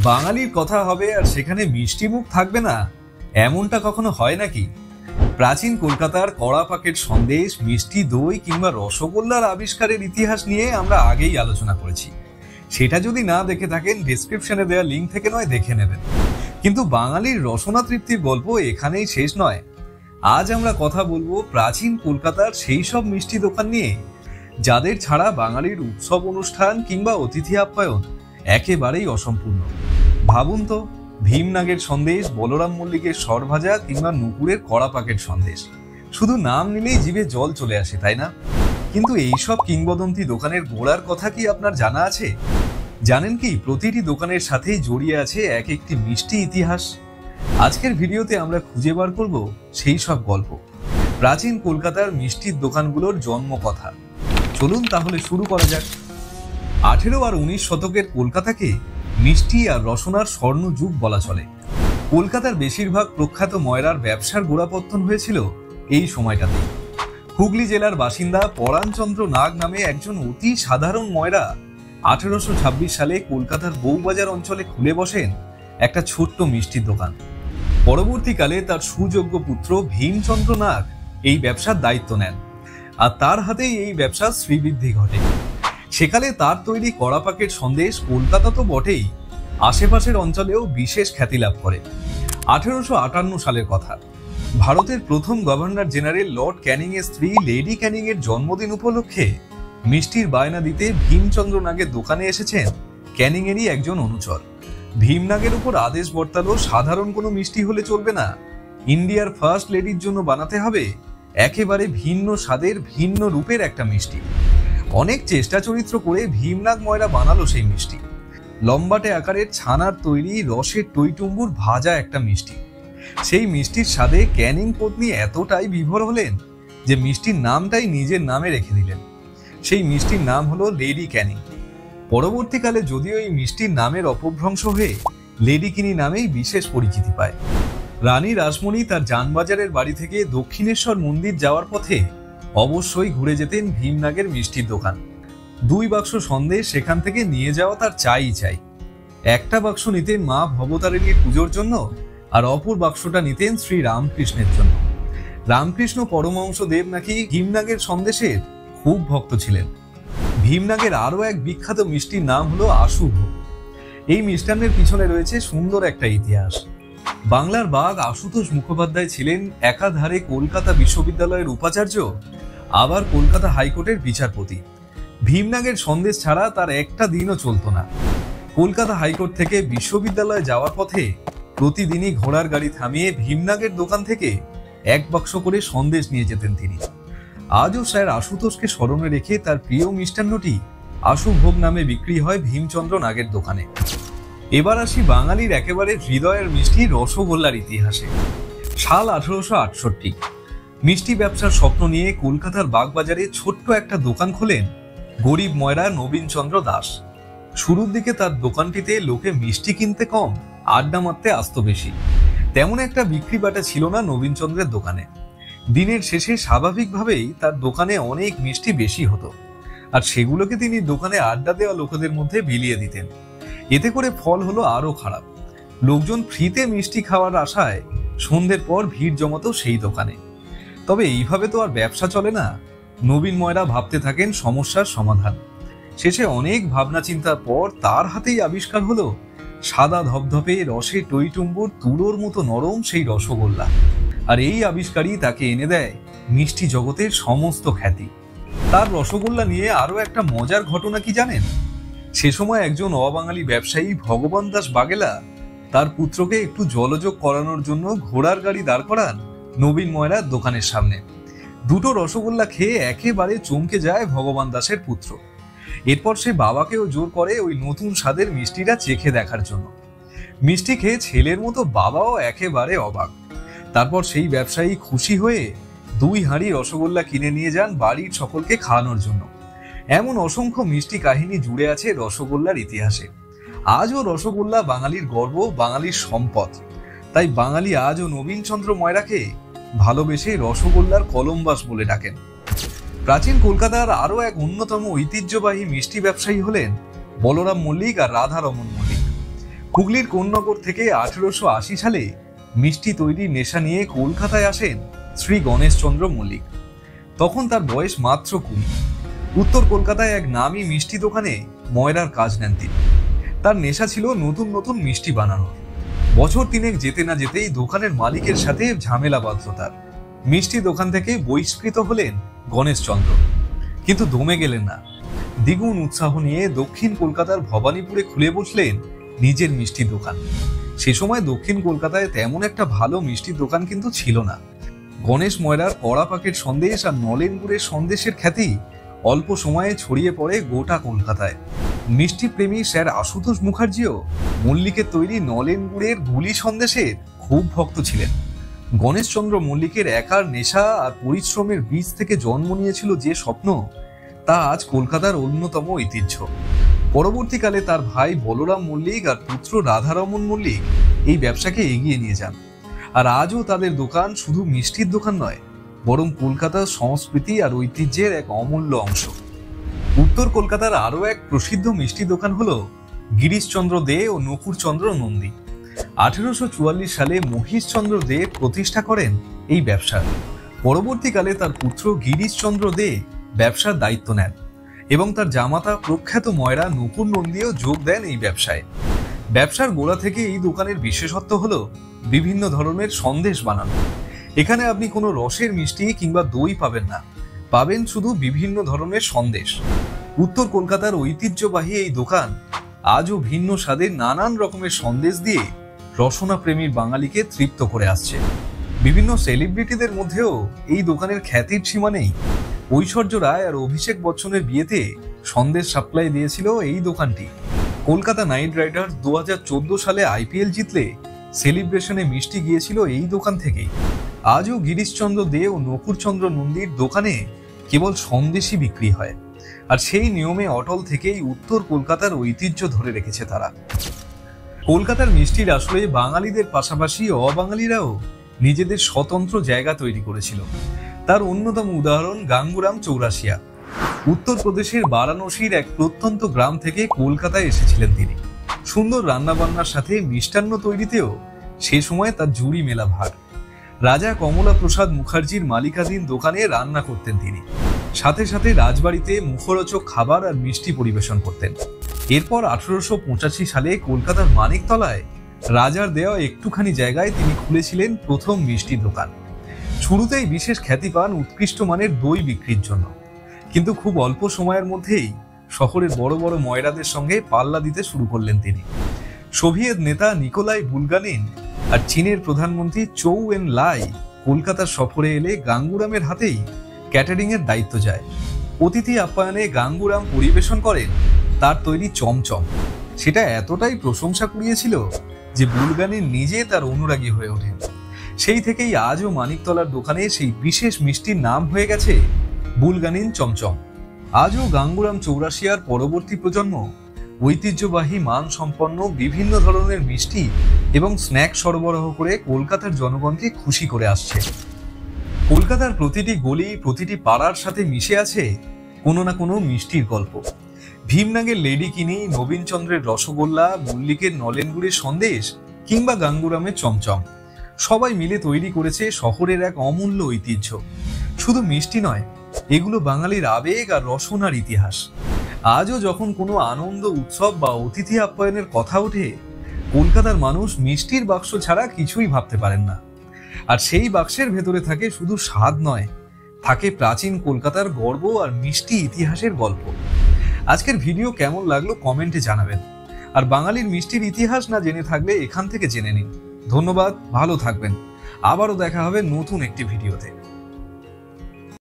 বাঙালির কথা হবে আর সেখানে মিষ্টি মুখ থাকবে না, এমনটা কখনো হয় নাকি? প্রাচীন কলকাতার কড়া পাকেট সন্দেশ, মিষ্টি দই কিংবা রসগোল্লার আবিষ্কারের ইতিহাস নিয়ে আমরা আগেই আলোচনা করেছি। সেটা যদি না দেখে থাকেন, ডেসক্রিপশনে দেওয়া লিঙ্ক থেকে নয় দেখে নেবেন। কিন্তু বাঙালির রসনা তৃপ্তির গল্প এখানেই শেষ নয়। আজ আমরা কথা বলবো প্রাচীন কলকাতার সেই সব মিষ্টি দোকান নিয়ে যাদের ছাড়া বাঙালির উৎসব অনুষ্ঠান কিংবা অতিথি আপ্যায়ন একেবারেই অসম্পূর্ণ। ভাবুন তো, ভীমনাগের সন্দেশ, বলরাম মল্লিকের সরভাজা কিংবা নুপুরের কড়া পাকেট সন্দেশ, শুধু নাম নিলেই জিভে জল চলে আসে, তাই না? কিন্তু এইসব কিংবদন্তি দোকানের গোড়ার কথা কি আপনার জানা আছে? জানেন কি, প্রতিটি দোকানের সাথেই জড়িয়ে আছে এক একটি মিষ্টি ইতিহাস। আজকের ভিডিওতে আমরা খুঁজে বার করব সেই সব গল্প, প্রাচীন কলকাতার মিষ্টির দোকানগুলোর জন্ম কথা। চলুন তাহলে শুরু করা যাক। 18 আর 19 শতকের কলকাতাকে মিষ্টি আর রসনার স্বর্ণ যুগ বলা চলে। কলকাতার বেশিরভাগ প্রখ্যাত ময়রার ব্যবসার গোড়াপত্তন হয়েছিল এই সময়টাতে। হুগলি জেলার বাসিন্দা পরাণচন্দ্র নাগ নামে একজন অতি সাধারণ ময়রা 1826 সালে কলকাতার বউবাজার অঞ্চলে খুলে বসেন একটা ছোট্ট মিষ্টির দোকান। পরবর্তীকালে তার সুযোগ্য পুত্র ভীমচন্দ্র নাগ এই ব্যবসার দায়িত্ব নেন, আর তার হাতেই এই ব্যবসার শ্রীবৃদ্ধি ঘটে। সেকালে তার তৈরি কড়া পাকেট সন্দেশ কলকাতা তো বটেই, আশেপাশের অঞ্চলেও বিশেষ খ্যাতি লাভ করে। 1858 সালের কথা। ভারতের প্রথম গভর্নর জেনারেল লর্ড ক্যানিং এর স্ত্রী লেডি ক্যানিং এর জন্মদিন উপলক্ষে মিষ্টির বায়না দিতে ভীমচন্দ্র নাগের দোকানে এসেছেন ক্যানিং এরই একজন অনুচর। ভীমনাগের উপর আদেশ বর্তালো, সাধারণ কোনো মিষ্টি হলে চলবে না, ইন্ডিয়ার ফার্স্ট লেডির জন্য বানাতে হবে একেবারে ভিন্ন স্বাদের, ভিন্ন রূপের একটা মিষ্টি। অনেক চেষ্টা চরিত্র করে ভীমনাগ ময়রা বানালো সেই মিষ্টি। লম্বাটে আকারের ছানার তৈরি রসের টইটুম্বুর ভাজা একটা মিষ্টি। সেই মিষ্টির স্বাদে ক্যানিং পত্নী এতটাই বিভোর হলেন যে মিষ্টির নামটাই নিজের নামে রেখে দিলেন। সেই মিষ্টির নাম হলো লেডি ক্যানিং। পরবর্তীকালে যদিও এই মিষ্টির নামের অপভ্রংশ হয়ে লেডি কিনি নামেই বিশেষ পরিচিতি পায়। রানী রাসমণি তার জানবাজারের বাড়ি থেকে দক্ষিণেশ্বর মন্দির যাওয়ার পথে অবশ্যই ঘুরে যেতেন ভীমনাগের মিষ্টির দোকান। 2 বাক্স সন্দেশ সেখান থেকে নিয়ে যাওয়া তার চাই। একটা বাক্স নিতেন মা ভবতারিণীর পুজোর জন্য, আর অপর বাক্সটা নিতেন শ্রী রামকৃষ্ণের জন্য। রামকৃষ্ণ পরমহংস দেব নাকি ভীমনাগের সন্দেশের খুব ভক্ত ছিলেন। ভীমনাগের আরো এক বিখ্যাত মিষ্টির নাম হলো আশুভ। এই মিষ্টান্নের পিছনে রয়েছে সুন্দর একটা ইতিহাস। বাংলার বাঘ আশুতোষ মুখোপাধ্যায় ছিলেন একাধারে কলকাতা বিশ্ববিদ্যালয়ের উপাচার্য, আবার কলকাতা হাইকোর্টের বিচারপতি। ভীমনাগের সন্দেশ ছাড়া তার একটা দিনও চলতো না। কলকাতা হাইকোর্ট থেকে বিশ্ববিদ্যালয়ে যাওয়ার পথে প্রতিদিনই ঘোড়ার গাড়ি থামিয়ে ভীমনাগের দোকান থেকে 1 বাক্স করে সন্দেশ নিয়ে যেতেন তিনি। আজও স্যার আশুতোষকে স্মরণে রেখে তার প্রিয় মিষ্টান্নটি আশুভোগ নামে বিক্রি হয় ভীমচন্দ্র নাগের দোকানে। এবার আসি বাঙালির একেবারে হৃদয়ের মিষ্টি রসগোল্লার ইতিহাসে। সাল 1868। মিষ্টি ব্যবসার স্বপ্ন নিয়ে কলকাতার বাগবাজারে ছোট্ট একটা দোকান খোলেন গরিব ময়রা নবীনচন্দ্র দাস। শুরুর দিকে তার দোকানটিতে লোকে মিষ্টি কিনতে কম, আড্ডা মারতে আসতো বেশি। তেমন একটা বিক্রি বাটা ছিল না নবীনচন্দ্রের দোকানে। দিনের শেষে স্বাভাবিকভাবেই তার দোকানে অনেক মিষ্টি বেশি হতো, আর সেগুলোকে তিনি দোকানে আড্ডা দেওয়া লোকেদের মধ্যে বিলিয়ে দিতেন। এতে করে ফল হলো আরো খারাপ। লোকজন ফ্রিতে মিষ্টি খাওয়ার আশায় সন্ধ্যের পর ভিড় জমাতো সেই দোকানে। তবে এইভাবে তো আর ব্যবসা চলে না। নবীন ময়রা ভাবতে থাকেন সমস্যার সমাধান। শেষে অনেক ভাবনা চিন্তার পর তার হাতেই আবিষ্কার হলো সাদা ধপধপে রসে টইটুম্বুর তুলোর মতো নরম সেই রসগোল্লা। আর এই আবিষ্কারই তাকে এনে দেয় মিষ্টি জগতের সমস্ত খ্যাতি। তার রসগোল্লা নিয়ে আরো একটা মজার ঘটনা কি জানেন? সে সময় একজন অবাঙালি ব্যবসায়ী ভগবান দাস বাগেলা তার পুত্রকে একটু জলযোগ করানোর জন্য ঘোড়ার গাড়ি দাঁড় করান নবীন ময়রার দোকানের সামনে। 2টো রসগোল্লা খেয়ে একেবারে চমকে যায় ভগবান দাসের পুত্র। এরপর সে বাবাকেও জোর করে ওই নতুন স্বাদের মিষ্টিটা চেখে দেখার জন্য। মিষ্টি খেয়ে ছেলের মতো বাবাও একেবারে অবাক। তারপর সেই ব্যবসায়ী খুশি হয়ে 2 হাঁড়ি রসগোল্লা কিনে নিয়ে যান বাড়ির সকলকে খাওয়ানোর জন্য। এমন অসংখ্য মিষ্টি কাহিনী জুড়ে আছে রসগোল্লার ইতিহাসে। আজও রসগোল্লা বাঙালির গর্ব, বাঙালির সম্পদ। তাই বাঙালি আজও নবীনচন্দ্র ময়রাকে ভালোবেসে রসগোল্লার কলম্বাস বলে ডাকেন। প্রাচীন কলকাতার আরো এক অন্যতম ঐতিহ্যবাহী মিষ্টি ব্যবসায়ী হলেন বলরাম মল্লিক আর রাধারমন মল্লিক। হুগলির কোন্নগর থেকে 1880 সালে মিষ্টি তৈরির নেশা নিয়ে কলকাতায় আসেন শ্রী গণেশচন্দ্র মল্লিক। তখন তার বয়স মাত্র 20। উত্তর কলকাতায় এক নামী মিষ্টি দোকানে ময়রার কাজ নেন তিনি। তার নেশা ছিল নতুন নতুন মিষ্টি বানানোর। বছর 3 যেতে না যেতেই দোকানের মালিকের সাথে ঝামেলা বাঁধল তার। মিষ্টি দোকান থেকে বহিষ্কৃত হলেন গণেশচন্দ্র। কিন্তু দমে গেলেন না। দ্বিগুণ উৎসাহ নিয়ে দক্ষিণ কলকাতার ভবানীপুরে খুলে বসলেন নিজের মিষ্টি দোকান। সে সময় দক্ষিণ কলকাতায় তেমন একটা ভালো মিষ্টির দোকান কিন্তু ছিল না। গণেশ ময়রার কড়া পাকেট সন্দেশ আর নলেন গুড়ের সন্দেশের খ্যাতি অল্প সময়ে ছড়িয়ে পড়ে গোটা কলকাতায়। মিষ্টি প্রেমী স্যার আশুতোষ মুখার্জিও মল্লিকের তৈরি নলেন গুড়ের গুলি সন্দেশের খুব ভক্ত ছিলেন। গণেশচন্দ্র মল্লিকের একার নেশা আর পরিশ্রমের বীজ থেকে জন্ম নিয়েছিল যে স্বপ্ন, তা আজ কলকাতার অন্যতম ঐতিহ্য। পরবর্তীকালে তার ভাই বলরাম মল্লিক আর পুত্র রাধারমন মল্লিক এই ব্যবসাকে এগিয়ে নিয়ে যান। আর আজও তাদের দোকান শুধু মিষ্টির দোকান নয়, বরং কলকাতার সংস্কৃতি আর ঐতিহ্যের এক অমূল্য অংশ। উত্তর কলকাতার আরো এক প্রসিদ্ধ মিষ্টি দোকান হলো গিরিশচন্দ্র দে ও নকুরচন্দ্র নন্দী। 1844 সালে মহিশচন্দ্র দে প্রতিষ্ঠা করেন এই ব্যবসা। পরবর্তীকালে তার পুত্র গিরিশচন্দ্র দে ব্যবসার দায়িত্ব নেন এবং তার জামাতা প্রখ্যাত ময়রা নকুর নন্দীও যোগ দেন এই ব্যবসায়। ব্যবসার গোড়া থেকে এই দোকানের বিশেষত্ব হলো বিভিন্ন ধরনের সন্দেশ বানানো। এখানে আপনি কোনো রসের মিষ্টি কিংবা দই পাবেন না, পাবেন শুধু বিভিন্ন ধরনের সন্দেশ। উত্তর কলকাতার ঐতিহ্যবাহী এই দোকান আজও ভিন্ন স্বাদের নানান রকমের সন্দেশ দিয়ে রসনা প্রেমীর বাঙালিকে তৃপ্ত করে আসছে। বিভিন্ন সেলিব্রিটিদের মধ্যেও এই দোকানের খ্যাতির সীমা নেই। ঐশ্বর্য রায় আর অভিষেক বচ্চনের বিয়েতে সন্দেশ সাপ্লাই দিয়েছিল এই দোকানটি। কলকাতা নাইট রাইডার্স 2014 সালে IPL জিতলে সেলিব্রেশনে মিষ্টি গিয়েছিল এই দোকান থেকেই। আজও গিরিশচন্দ্র দে ও নকুরচন্দ্র নন্দীর দোকানে কেবল সন্দেশই বিক্রি হয়, আর সেই নিয়মে অটল থেকেই উত্তর কলকাতার ঐতিহ্য ধরে রেখেছে তারা। কলকাতার মিষ্টির আসলে বাঙালিদের পাশাপাশি অবাঙালিরাও নিজেদের স্বতন্ত্র জায়গা তৈরি করেছিল। তার অন্যতম উদাহরণ গাঙ্গুরাম চৌরাসিয়া। উত্তরপ্রদেশের বারাণসীর এক প্রত্যন্ত গ্রাম থেকে কলকাতায় এসেছিলেন তিনি। সুন্দর রান্নাবান্নার সাথে মিষ্টান্ন তৈরিতেও সে সময় তার জুড়ি মেলা ভার। রাজা কমলা প্রসাদ মুখার্জির মালিকাধীন দোকানে রান্না করতেন তিনি। সাথে সাথে রাজবাড়িতে মুখরোচক খাবার আর মিষ্টি পরিবেশন করতেন। এরপর 1885 সালে কলকাতার মানিকতলায় রাজার দেওয়া একটুখানি জায়গায় তিনি খুলেছিলেন প্রথম মিষ্টি দোকান। শুরুতেই বিশেষ খ্যাতি পান উৎকৃষ্ট মানের দই বিক্রির জন্য, কিন্তু খুব অল্প সময়ের মধ্যেই শহরের বড় বড় ময়রাদের সঙ্গে পাল্লা দিতে শুরু করলেন তিনি। সোভিয়েত নেতা নিকোলাই বুলগানিন আর চীনের প্রধানমন্ত্রী চৌ এন লাই কলকাতার সফরে এলে গাঙ্গুরামের হাতেই ক্যাটারিং এর দায়িত্ব যায়। অতিথি আপ্যায়নে গাঙ্গুরাম পরিবেশন করেন তার তৈরি চমচম। সেটা এতটাই প্রশংসা কুড়িয়েছিল যে বুলগানিন নিজে তার অনুরাগী হয়ে ওঠেন। সেই থেকেই আজও মানিকতলার দোকানে সেই বিশেষ মিষ্টির নাম হয়ে গেছে বুলগানিন চমচম। আজও গাঙ্গুরাম চৌরাসিয়ার পরবর্তী প্রজন্ম ঐতিহ্যবাহী মানসম্পন্ন বিভিন্ন ধরনের মিষ্টি এবং স্ন্যাক সরবরাহ করে কলকাতার জনগণকে খুশি করে আসছে। কলকাতার প্রতিটি গলি, প্রতিটি পাড়ার সাথে মিশে আছে কোনো না কোনো মিষ্টির গল্প। ভীমনাগের লেডি কিনি, নবীনচন্দ্রের রসগোল্লা, মল্লিকের নলেন গুড়ের সন্দেশ কিংবা গাঙ্গুরামের চমচম, সবাই মিলে তৈরি করেছে শহরের এক অমূল্য ঐতিহ্য। শুধু মিষ্টি নয়, এগুলো বাঙালির আবেগ আর রসনার ইতিহাস। আজও যখন কোনো আনন্দ উৎসব বা অতিথি আপ্যায়নের কথা ওঠে, কলকাতার মানুষ মিষ্টির বাক্স ছাড়া কিছুই ভাবতে পারেন না। আর সেই বাক্সের ভেতরে থাকে শুধু স্বাদ নয়, থাকে প্রাচীন কলকাতার গর্ব আর মিষ্টি ইতিহাসের গল্প। আজকের ভিডিও কেমন লাগলো কমেন্টে জানাবেন। আর বাঙালির মিষ্টির ইতিহাস না জেনে থাকলে এখান থেকে জেনে নিন। ধন্যবাদ, ভালো থাকবেন। আবারও দেখা হবে নতুন একটি ভিডিওতে।